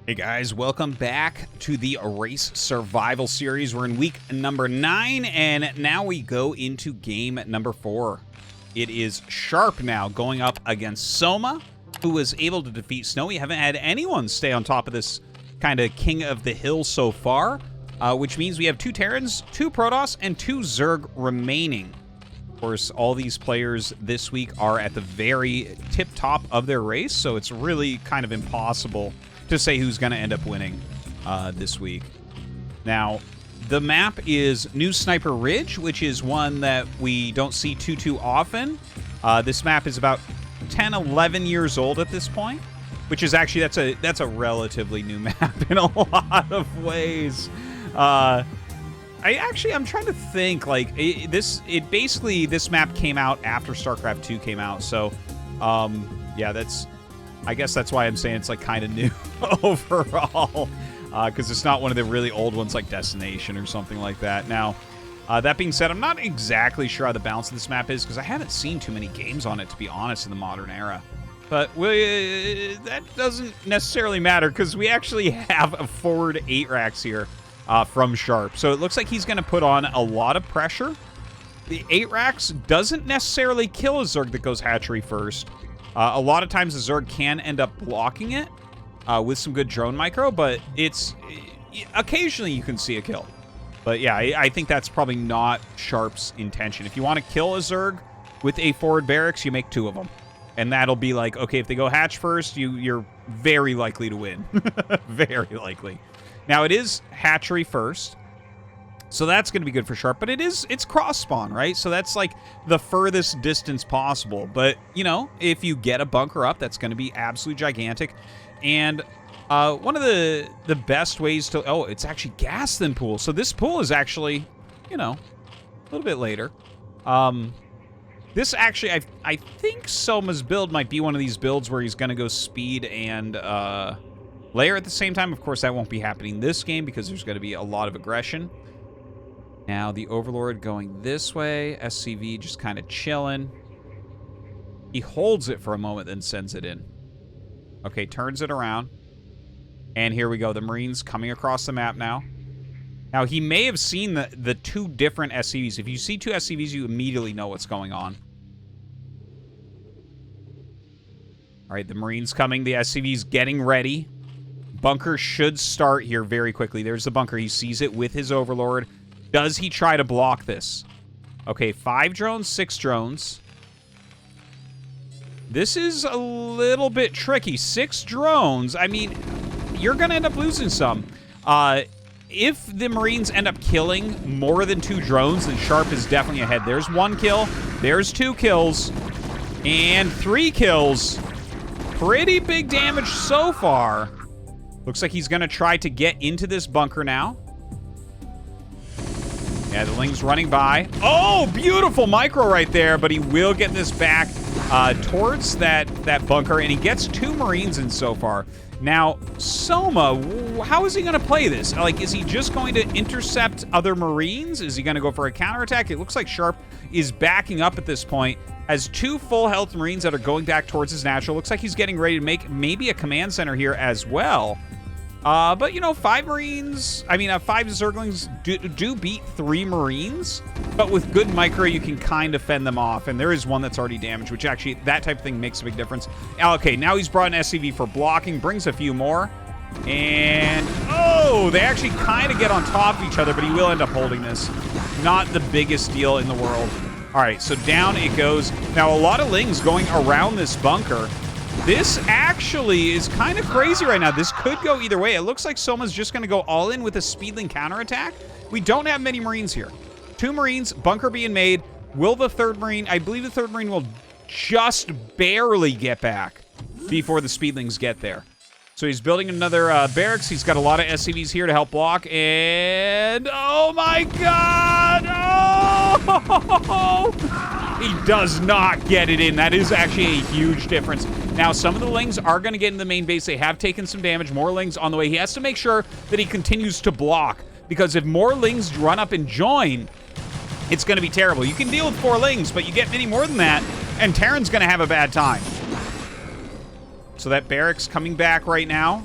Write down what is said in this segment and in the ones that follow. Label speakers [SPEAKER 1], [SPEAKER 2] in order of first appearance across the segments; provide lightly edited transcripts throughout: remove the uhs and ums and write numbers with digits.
[SPEAKER 1] Hey guys, welcome back to the Race Survival Series. We're in week number 9, and now we go into game number 4. It is Sharp now going up against Soma, who was able to defeat Snow. We haven't had anyone stay on top of this kind of king of the hill so far, which means we have 2 Terrans, 2 Protoss, and 2 Zerg remaining. Of course, all these players this week are at the very tip-top of their race, so it's really kind of impossible to say who's going to end up winning this week. Now, the map is New Sniper Ridge, which is one that we don't see too often. This map is about 10, 11 years old at this point, which is actually, that's a relatively new map in a lot of ways. I'm trying to think, like, this map came out after StarCraft 2 came out, so, yeah, I guess that's why I'm saying it's, like, kind of new overall, because it's not one of the really old ones like Destination or something like that. Now, that being said, I'm not exactly sure how the balance of this map is, because I haven't seen too many games on it, to be honest, in the modern era. But that doesn't necessarily matter, because we actually have a forward 8 racks here from Sharp. So it looks like he's going to put on a lot of pressure. The 8 racks doesn't necessarily kill a Zerg that goes hatchery first. A lot of times the Zerg can end up blocking it with some good drone micro, but occasionally you can see a kill. But yeah, I think that's probably not Sharp's intention. If you want to kill a Zerg with a forward barracks, you make 2 of them. And that'll be like, okay, if they go hatch first, you're very likely to win. Very likely. Now, it is hatchery first, so that's going to be good for Sharp, but it's cross spawn, right? So that's like the furthest distance possible. But, you know, if you get a bunker up, that's going to be absolutely gigantic. And one of the best ways to... Oh, it's actually gas than pool. So this pool is actually, you know, a little bit later. This actually, I think Soma's build might be one of these builds where he's going to go speed and layer at the same time. Of course, that won't be happening this game because there's going to be a lot of aggression. Now, the Overlord going this way. SCV just kind of chilling. He holds it for a moment, then sends it in. Okay, turns it around. And here we go. The Marines coming across the map now. Now, he may have seen the 2 different SCVs. If you see 2 SCVs, you immediately know what's going on. All right, the Marines coming. The SCV's getting ready. Bunker should start here very quickly. There's the bunker. He sees it with his Overlord. Does he try to block this? Okay, 5 drones, 6 drones. This is a little bit tricky. 6 drones. I mean, you're going to end up losing some. If the Marines end up killing more than 2 drones, then Sharp is definitely ahead. There's 1 kill. There's 2 kills. And 3 kills. Pretty big damage so far. Looks like he's going to try to get into this bunker now. Yeah, the Ling's running by. Oh, beautiful micro right there, but he will get this back towards that bunker, and he gets 2 Marines in so far. Now, Soma, how is he going to play this? Like, is he just going to intercept other Marines? Is he going to go for a counterattack? It looks like Sharp is backing up at this point. Has 2 full health Marines that are going back towards his natural. Looks like he's getting ready to make maybe a command center here as well. But, you know, 5 Marines, I mean, 5 Zerglings do beat 3 Marines, but with good micro, you can kind of fend them off, and there is 1 that's already damaged, which actually, that type of thing makes a big difference. Okay, now he's brought an SCV for blocking, brings a few more, and, oh, they actually kind of get on top of each other, but he will end up holding this. Not the biggest deal in the world. All right, so down it goes. Now, a lot of Lings going around this bunker. This actually is kind of crazy right now. This could go either way. It looks like Soma's just going to go all in with a Speedling counterattack. We don't have many Marines here. 2 Marines, bunker being made. Will the 3rd Marine... I believe the 3rd Marine will just barely get back before the Speedlings get there. So he's building another barracks. He's got a lot of SCVs here to help block. And... oh, my God! Oh! He does not get it in. That is actually a huge difference. Now, some of the Lings are going to get in the main base. They have taken some damage. More Lings on the way. He has to make sure that he continues to block, because if more Lings run up and join, it's going to be terrible. You can deal with 4 Lings, but you get many more than that, and Terran's going to have a bad time. So that barracks coming back right now.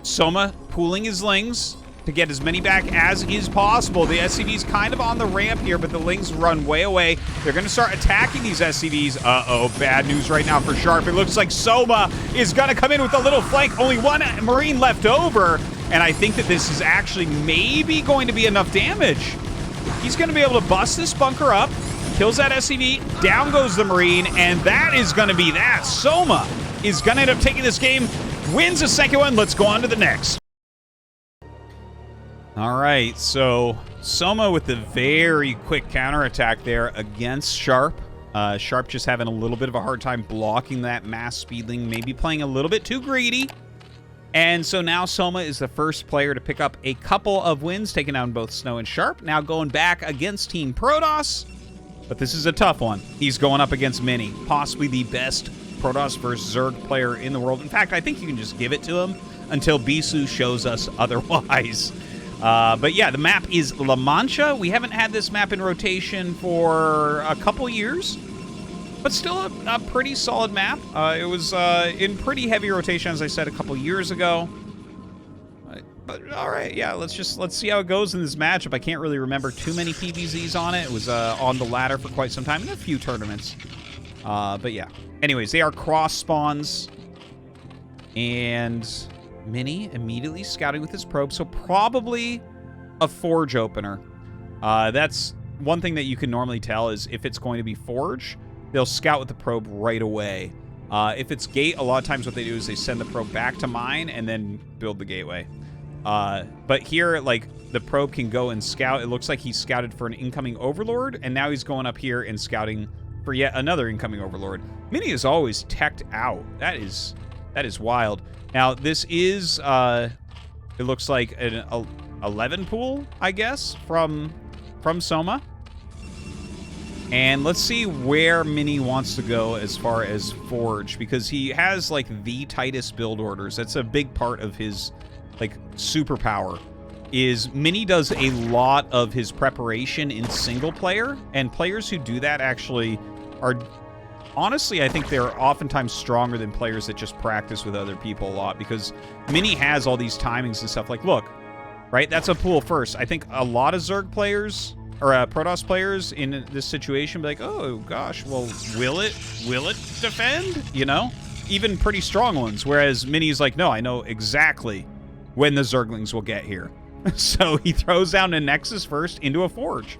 [SPEAKER 1] Soma pooling his lings to get as many back as is possible. The SCV's kind of on the ramp here, but the lings run way away. They're going to start attacking these SCVs. Uh-oh, bad news right now for Sharp. It looks like Soma is going to come in with a little flank. Only one Marine left over, and I think that this is actually maybe going to be enough damage. He's going to be able to bust this bunker up, kills that SCV, down goes the Marine, and that is going to be that. Soma is going to end up taking this game, wins the second one. Let's go on to the next. All right, so Soma with the very quick counterattack there against Sharp. Sharp just having a little bit of a hard time blocking that mass speedling, maybe playing a little bit too greedy. And so now Soma is the first player to pick up a couple of wins, taking down both Snow and Sharp. Now going back against Team Protoss, but this is a tough one. He's going up against Mini, possibly the best Protoss versus Zerg player in the world. In fact, I think you can just give it to him until Bisu shows us otherwise. But yeah, the map is La Mancha. We haven't had this map in rotation for a couple years, but still a pretty solid map. It was in pretty heavy rotation, as I said, a couple years ago. But all right, yeah, let's see how it goes in this matchup. I can't really remember too many PVZs on it. It was on the ladder for quite some time in a few tournaments. But yeah. Anyways, they are cross spawns, and Mini immediately scouting with his probe, so probably a forge opener. That's one thing that you can normally tell is if it's going to be forge, they'll scout with the probe right away. If it's gate, a lot of times what they do is they send the probe back to mine and then build the gateway. But here, like, the probe can go and scout. It looks like he scouted for an incoming overlord, and now he's going up here and scouting for yet another incoming overlord. Mini is always teched out. That is wild. Now, this is, it looks like an 11 pool, I guess, from Soma. And let's see where Mini wants to go as far as Forge, because he has, like, the tightest build orders. That's a big part of his, like, superpower, is Mini does a lot of his preparation in single player, and players who do that actually are... Honestly, I think they're oftentimes stronger than players that just practice with other people a lot, because Mini has all these timings and stuff. Like, look, right? That's a pool first. I think a lot of Zerg players, or Protoss players in this situation be like, oh, gosh, well, will it defend? You know? Even pretty strong ones. Whereas Mini's like, no, I know exactly when the Zerglings will get here. So he throws down a Nexus first into a Forge.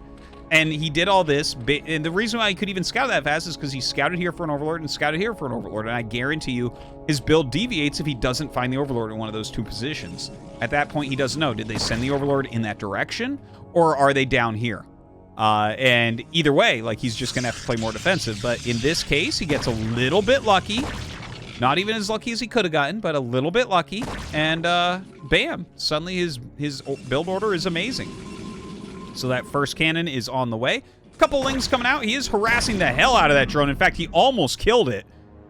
[SPEAKER 1] And he did all this, and the reason why he could even scout that fast is because he scouted here for an Overlord and scouted here for an Overlord, and I guarantee you his build deviates if he doesn't find the Overlord in one of those two positions. At that point, he doesn't know. Did they send the Overlord in that direction, or are they down here? And either way, like, he's just going to have to play more defensive, but in this case, he gets a little bit lucky. Not even as lucky as he could have gotten, but a little bit lucky, and bam, suddenly his build order is amazing. So that first cannon is on the way. A couple lings coming out. He is harassing the hell out of that drone. In fact, he almost killed it.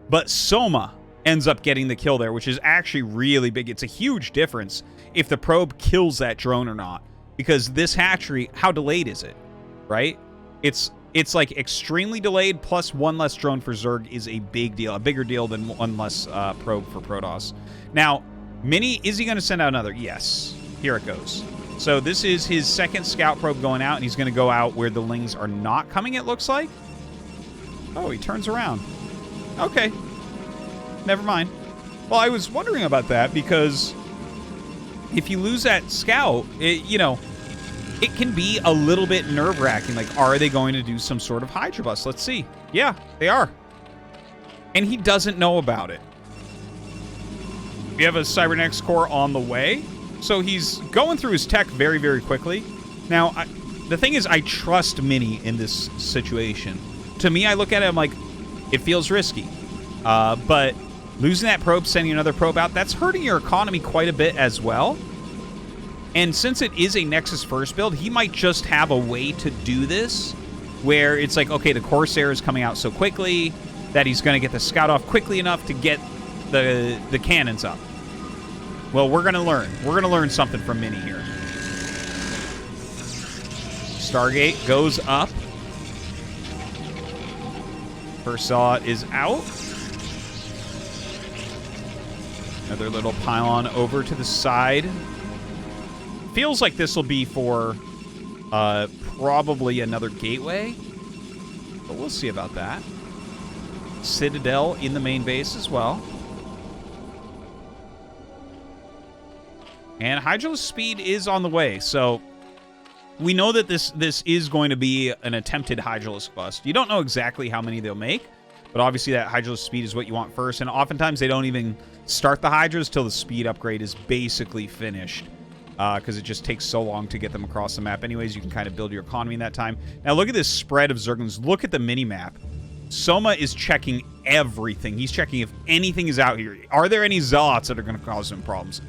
[SPEAKER 1] But Soma ends up getting the kill there, which is actually really big. It's a huge difference if the probe kills that drone or not. Because this hatchery, how delayed is it? Right? It's like extremely delayed, plus one less drone for Zerg is a big deal. A bigger deal than one less probe for Protoss. Now, Mini, is he going to send out another? Yes. Here it goes. So this is his second scout probe going out, and he's going to go out where the lings are not coming, it looks like. Oh, he turns around. Okay. Never mind. Well, I was wondering about that, because if you lose that scout, you know, it can be a little bit nerve-wracking. Like, are they going to do some sort of Hydra bust? Let's see. Yeah, they are. And he doesn't know about it. We have a Cybernetics core on the way. So he's going through his tech very, very quickly. Now, the thing is, I trust Mini in this situation. To me, I look at it, I'm like, it feels risky. But losing that probe, sending another probe out, that's hurting your economy quite a bit as well. And since it is a Nexus first build, he might just have a way to do this where it's like, okay, the Corsair is coming out so quickly that he's going to get the scout off quickly enough to get the cannons up. Well, we're going to learn. We're going to learn something from Mini here. Stargate goes up. First saw is out. Another little pylon over to the side. Feels like this will be for probably another gateway, but we'll see about that. Citadel in the main base as well. And Hydralisk speed is on the way, so we know that this is going to be an attempted Hydralisk bust. You don't know exactly how many they'll make, but obviously that Hydralisk speed is what you want first, and oftentimes they don't even start the Hydras till the speed upgrade is basically finished, because it just takes so long to get them across the map. Anyways, you can kind of build your economy in that time. Now look at this spread of Zerglings. Look at the mini-map. Soma is checking everything. He's checking if anything is out here. Are there any Zealots that are going to cause him problems?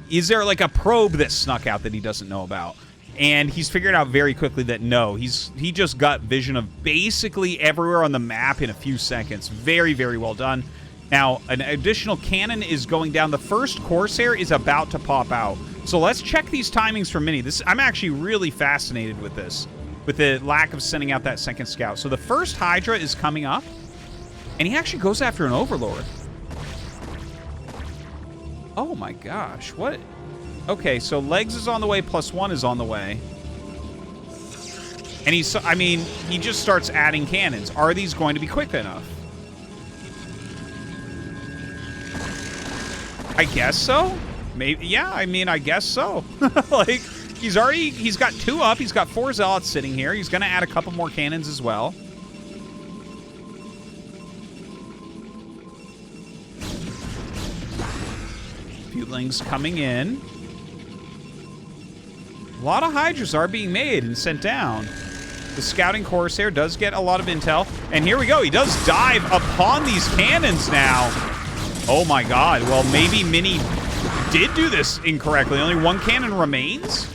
[SPEAKER 1] Is there like a probe that snuck out that he doesn't know about? And he's figured out very quickly that no, he just got vision of basically everywhere on the map in a few seconds. Very, very well done. Now, an additional cannon is going down. The first Corsair is about to pop out. So let's check these timings for Mini. I'm actually really fascinated with this, with the lack of sending out that second scout. So the first Hydra is coming up, and he actually goes after an Overlord. Oh my gosh, what? Okay, so Legs is on the way, +1 is on the way. And he just starts adding cannons. Are these going to be quick enough? I guess so. Maybe, yeah, I guess so. Like, he's got 2 up, he's got 4 Zealots sitting here. He's gonna add a couple more cannons as well. Fieldlings coming in. A lot of Hydras are being made and sent down. The Scouting Corsair does get a lot of intel. And here we go. He does dive upon these cannons now. Oh my god. Well, maybe Mini did do this incorrectly. Only 1 cannon remains.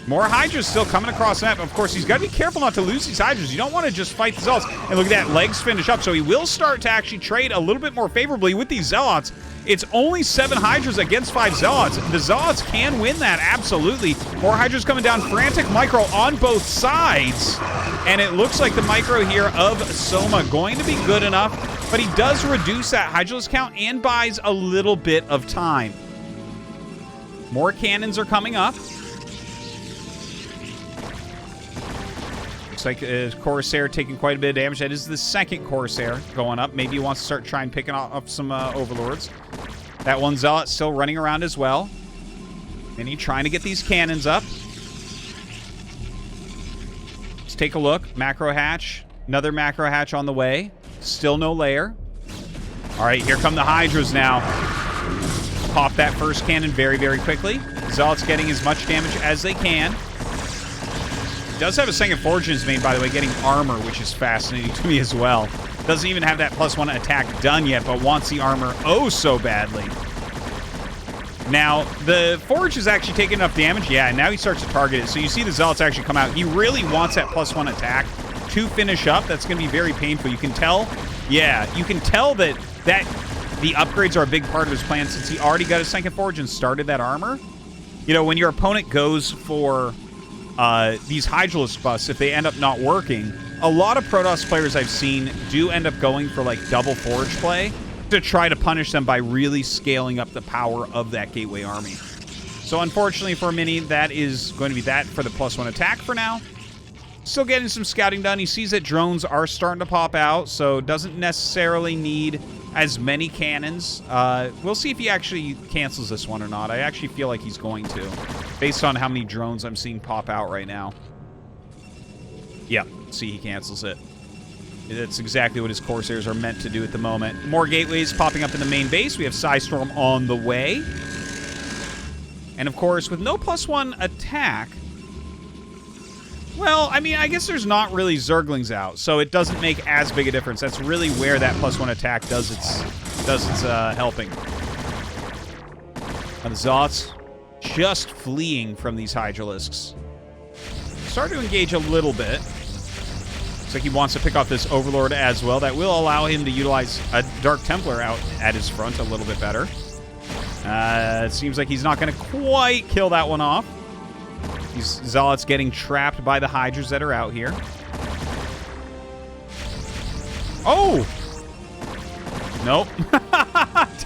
[SPEAKER 1] More Hydras still coming across the map. Of course, he's got to be careful not to lose these Hydras. You don't want to just fight the Zealots. And look at that. Legs finish up. So he will start to actually trade a little bit more favorably with these Zealots. It's only 7 Hydras against 5 Zealots. The Zealots can win that, absolutely. More Hydras coming down. Frantic Micro on both sides. And it looks like the Micro here of Soma going to be good enough. But he does reduce that Hydralisk count and buys a little bit of time. More cannons are coming up. Looks like Corsair taking quite a bit of damage. That is the second Corsair going up. Maybe he wants to start trying picking up some Overlords. That one Zealot still running around as well. And he trying to get these cannons up. Let's take a look. Macro hatch. Another macro hatch on the way. Still no layer. All right, here come the Hydras now. Pop that first cannon very, very quickly. Zealot's getting as much damage as they can. Does have a second Forge in his main, by the way, getting armor, which is fascinating to me as well. Doesn't even have that +1 attack done yet, but wants the armor oh so badly. Now, the Forge is actually taking enough damage. Yeah, and now he starts to target it. So you see the Zealots actually come out. He really wants that +1 attack to finish up. That's going to be very painful. You can tell, yeah, you can tell that the upgrades are a big part of his plan since he already got his second Forge and started that armor. You know, when your opponent goes for these Hydralisk busts, if they end up not working, a lot of Protoss players I've seen do end up going for like double Forge play to try to punish them by really scaling up the power of that Gateway army. So unfortunately for Mini, that is going to be that for the +1 attack for now. Still getting some scouting done. He sees that drones are starting to pop out, so doesn't necessarily need as many cannons. We'll see if he actually cancels this one or not. I actually feel like he's going to, based on how many drones I'm seeing pop out right now. Yep, see, he cancels it. That's exactly what his Corsairs are meant to do at the moment. More gateways popping up in the main base. We have Psystorm on the way. And of course, with no +1 attack, well, I mean, I guess there's not really Zerglings out, so it doesn't make as big a difference. That's really where that +1 attack does its helping. And the Zealots just fleeing from these Hydralisks. Start to engage a little bit. Looks like he wants to pick off this Overlord as well. That will allow him to utilize a Dark Templar out at his front a little bit better. It seems like he's not going to quite kill that one off. These Zealots getting trapped by the Hydras that are out here. Oh! Nope.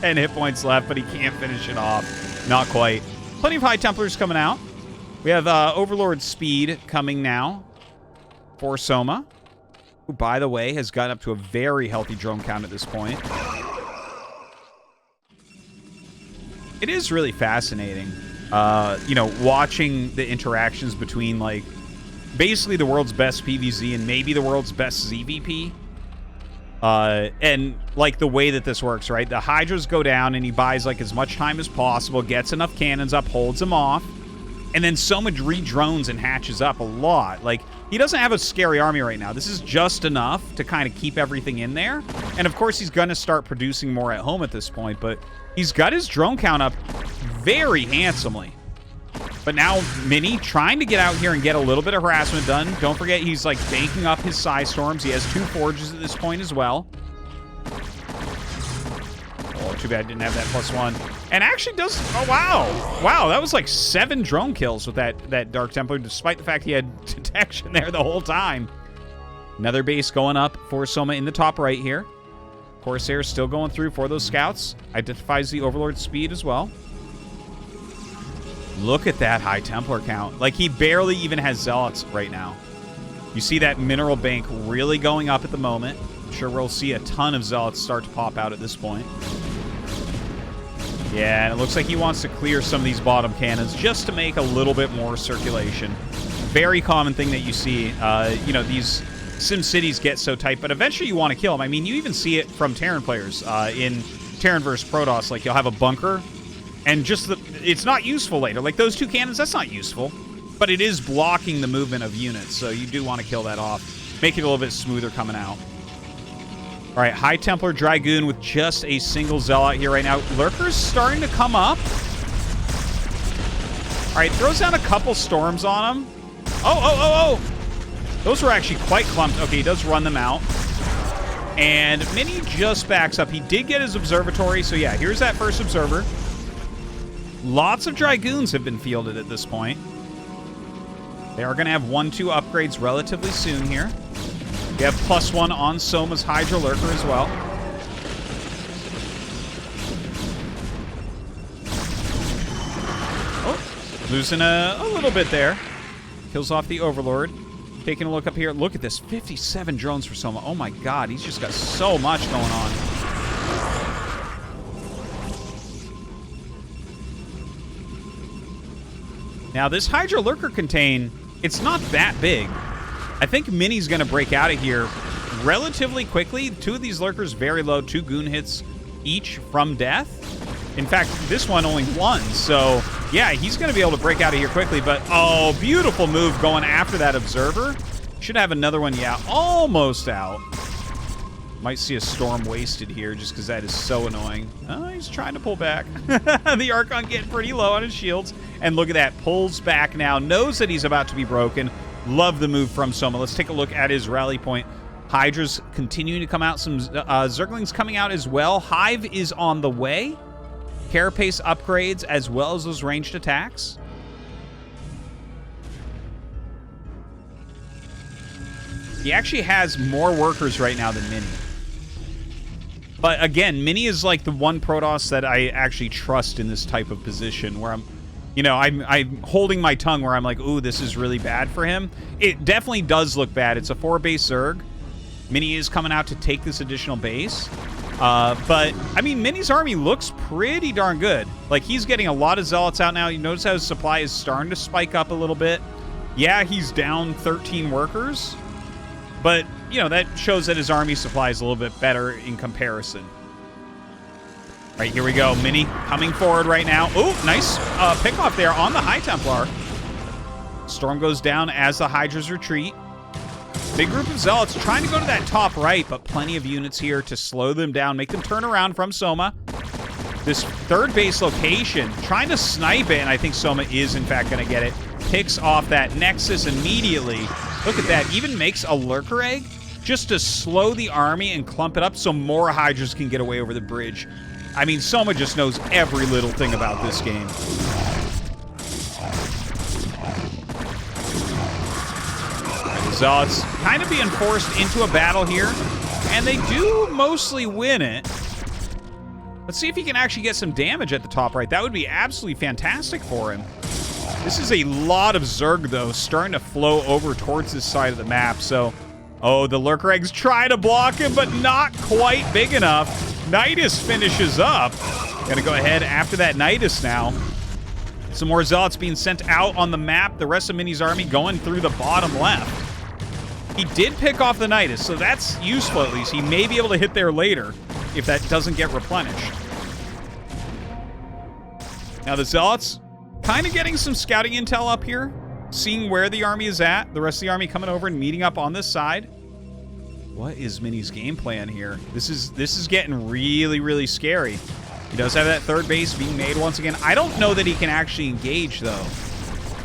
[SPEAKER 1] 10 hit points left, but he can't finish it off. Not quite. Plenty of High Templars coming out. We have Overlord Speed coming now for Soma, who, by the way, has gotten up to a very healthy drone count at this point. It is really fascinating, you know, watching the interactions between, like, basically the world's best PvZ and maybe the world's best ZVP. And, like, the way that this works, right? The Hydras go down, and he buys, like, as much time as possible, gets enough cannons up, holds them off, and then Soma re-drones and hatches up a lot. Like, he doesn't have a scary army right now. This is just enough to kind of keep everything in there. And, of course, he's going to start producing more at home at this point, but he's got his drone count up very handsomely. But now, Mini trying to get out here and get a little bit of harassment done. Don't forget, he's, like, banking up his Psy Storms. He has 2 Forges at this point as well. Oh, too bad I didn't have that +1. And actually does... Oh, wow. Wow, that was like 7 drone kills with that Dark Templar, despite the fact he had detection there the whole time. Another base going up for Soma in the top right here. Corsair still going through for those scouts. Identifies the Overlord Speed as well. Look at that High Templar count. Like, he barely even has Zealots right now. You see that mineral bank really going up at the moment. I'm sure we'll see a ton of Zealots start to pop out at this point. Yeah, and it looks like he wants to clear some of these bottom cannons just to make a little bit more circulation. Very common thing that you see. You know, these Sim Cities get so tight, but eventually you want to kill them. I mean, you even see it from Terran players in Terran vs. Protoss. Like, you'll have a bunker, and just it's not useful later. Like, those 2 cannons, that's not useful. But it is blocking the movement of units, so you do want to kill that off. Make it a little bit smoother coming out. All right, High Templar Dragoon with just a single Zealot here right now. Lurker's starting to come up. All right, throws down a couple Storms on him. Oh. Those were actually quite clumped. Okay, he does run them out. And Mini just backs up. He did get his Observatory, so yeah, here's that first Observer. Lots of Dragoons have been fielded at this point. They are going to have 1-2 upgrades relatively soon here. We have +1 on Soma's Hydra Lurker as well. Oh, losing a little bit there. Kills off the Overlord. Taking a look up here. Look at this. 57 drones for Soma. Oh my god, he's just got so much going on. Now, this Hydra Lurker contain, it's not that big. I think Mini's going to break out of here relatively quickly. 2 of these Lurkers very low, 2 goon hits each from death. In fact, this one only 1, so yeah, he's going to be able to break out of here quickly, but oh, beautiful move going after that Observer. Should have another one, yeah, almost out. Might see a Storm wasted here just because that is so annoying. Oh, he's trying to pull back. The Archon getting pretty low on his shields. And look at that, pulls back now, knows that he's about to be broken. Love the move from Soma. Let's take a look at his rally point. Hydra's continuing to come out. Some Zerglings coming out as well. Hive is on the way. Carapace upgrades as well as those ranged attacks. He actually has more workers right now than Mini. But again, Mini is like the one Protoss that I actually trust in this type of position where I'm, you know, I'm holding my tongue where I'm like, ooh, this is really bad for him. It definitely does look bad. It's a 4-base Zerg. Mini is coming out to take this additional base. But, I mean, Mini's army looks pretty darn good. Like, he's getting a lot of Zealots out now. You notice how his supply is starting to spike up a little bit. Yeah, he's down 13 workers. But, you know, that shows that his army supply is a little bit better in comparison. All right, here we go. Mini coming forward right now. Oh, nice pick-off there on the High Templar. Storm goes down as the Hydras retreat. Big group of Zealots trying to go to that top right, but plenty of units here to slow them down, make them turn around from Soma. This third base location, trying to snipe it, and I think Soma is, in fact, going to get it. Picks off that Nexus immediately. Look at that. Even makes a Lurker Egg just to slow the army and clump it up so more Hydras can get away over the bridge. I mean, Soma just knows every little thing about this game. The Zealots kind of being forced into a battle here, and they do mostly win it. Let's see if he can actually get some damage at the top right. That would be absolutely fantastic for him. This is a lot of Zerg, though, starting to flow over towards this side of the map. So, oh, the Lurker Eggs try to block him, but not quite big enough. Nidus finishes up. Gonna go ahead after that Nidus now. Some more Zealots being sent out on the map. The rest of Mini's army going through the bottom left. He did pick off the Nidus, so that's useful at least. He may be able to hit there later if that doesn't get replenished. Now the Zealots kind of getting some scouting intel up here, seeing where the army is at. The rest of the army coming over and meeting up on this side. What is Mini's game plan here? This is getting really, really scary. He does have that third base being made once again. I don't know that he can actually engage, though.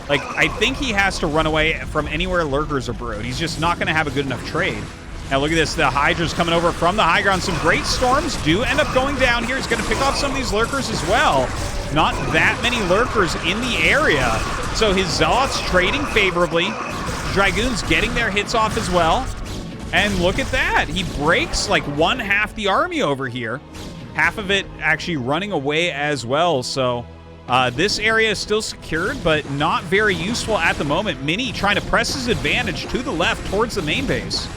[SPEAKER 1] Like, I think he has to run away from anywhere Lurkers are brewed. He's just not going to have a good enough trade. Now, look at this. The Hydra's coming over from the high ground. Some great storms do end up going down here. He's going to pick off some of these Lurkers as well. Not that many Lurkers in the area. So his Zealots trading favorably. Dragoons getting their hits off as well. And look at that. He breaks like one half the army over here. Half of it actually running away as well. So this area is still secured, but not very useful at the moment. Mini trying to press his advantage to the left towards the main base.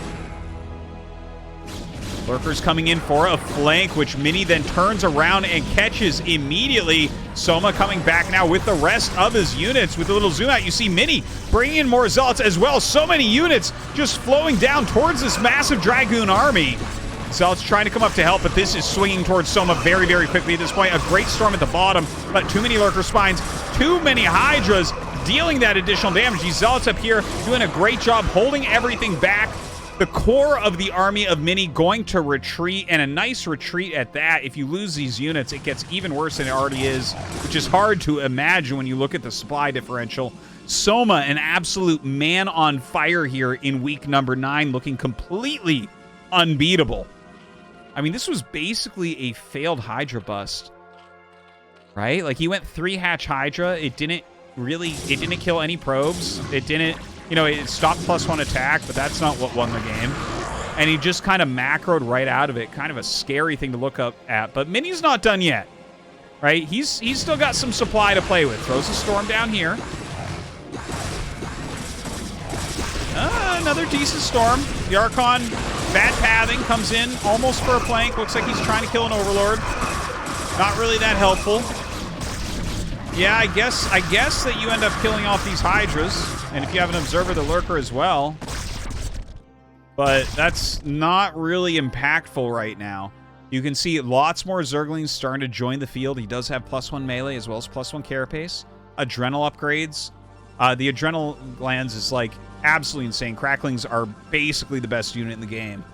[SPEAKER 1] Lurkers coming in for a flank, which Mini then turns around and catches immediately. Soma coming back now with the rest of his units. With a little zoom out, you see Mini bringing in more Zealots as well. So many units just flowing down towards this massive Dragoon army. Zealots trying to come up to help, but this is swinging towards Soma very, very quickly at this point. A great storm at the bottom, but too many Lurker Spines, too many Hydras dealing that additional damage. These Zealots up here doing a great job holding everything back. The core of the army of Mini going to retreat, and a nice retreat at that. If you lose these units, it gets even worse than it already is, which is hard to imagine when you look at the supply differential. Soma, an absolute man on fire here in week number 9, looking completely unbeatable. I mean, this was basically a failed Hydra bust, right? Like, he went 3-hatch Hydra. It didn't kill any probes. It didn't, you know, it stopped +1 attack, but that's not what won the game. And he just kind of macroed right out of it. Kind of a scary thing to look up at. But Mini's not done yet, right? He's still got some supply to play with. Throws a storm down here. Another decent storm. The Archon, bad pathing, comes in almost for a flank. Looks like he's trying to kill an Overlord. Not really that helpful. Yeah, I guess that you end up killing off these Hydras. And if you have an Observer, the Lurker as well. But that's not really impactful right now. You can see lots more Zerglings starting to join the field. He does have +1 melee as well as +1 carapace. Adrenal upgrades. The adrenal glands is like absolutely insane. Cracklings are basically the best unit in the game.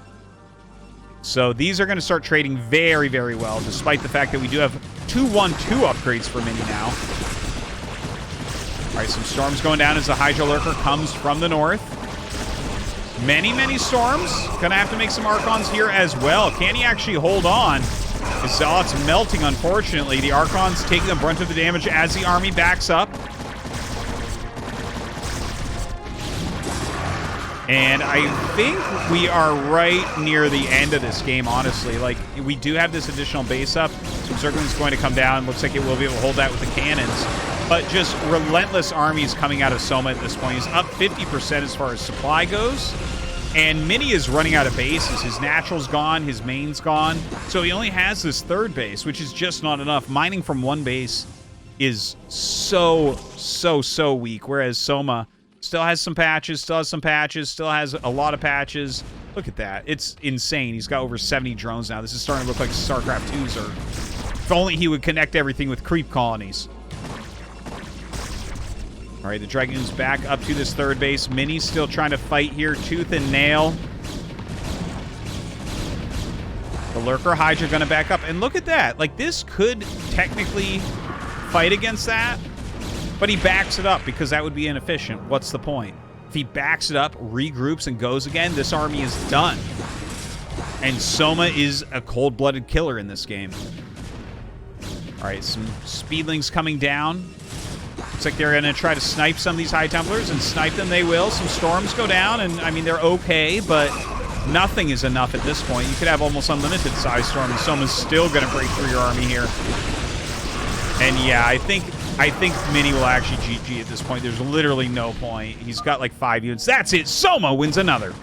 [SPEAKER 1] So these are going to start trading very, very well, despite the fact that we do have 2/1/2 upgrades for Mini now. All right, some storms going down as the Hydra Lurker comes from the north. Many, many storms. Gonna have to make some Archons here as well. Can he actually hold on? The Zealot's melting, unfortunately. The Archons taking the brunt of the damage as the army backs up. And I think we are right near the end of this game, honestly. Like, we do have this additional base up. Some Zergling's going to come down. Looks like it will be able to hold that with the cannons. But just relentless armies coming out of Soma at this point. He's up 50% as far as supply goes. And Mini is running out of bases. His natural's gone. His main's gone. So he only has this third base, which is just not enough. Mining from one base is so weak. Whereas Soma still has some patches, still has a lot of patches. Look at that. It's insane. He's got over 70 drones now. This is starting to look like StarCraft 2's, or if only he would connect everything with creep colonies. All right, the Dragoon's back up to this third base. Mini's still trying to fight here, tooth and nail. The Lurker Hydra gonna back up. And look at that. Like, this could technically fight against that, but he backs it up because that would be inefficient. What's the point? If he backs it up, regroups, and goes again, this army is done. And Soma is a cold-blooded killer in this game. All right, some Speedlings coming down. Looks like they're going to try to snipe some of these High Templars, and snipe them they will. Some storms go down, and, I mean, they're okay, but Nothing is enough at this point. You could have almost unlimited size storm, and Soma's still going to break through your army here. And yeah, I think Mini will actually GG at this point. There's literally no point. He's got like 5 units. That's it. Soma wins another.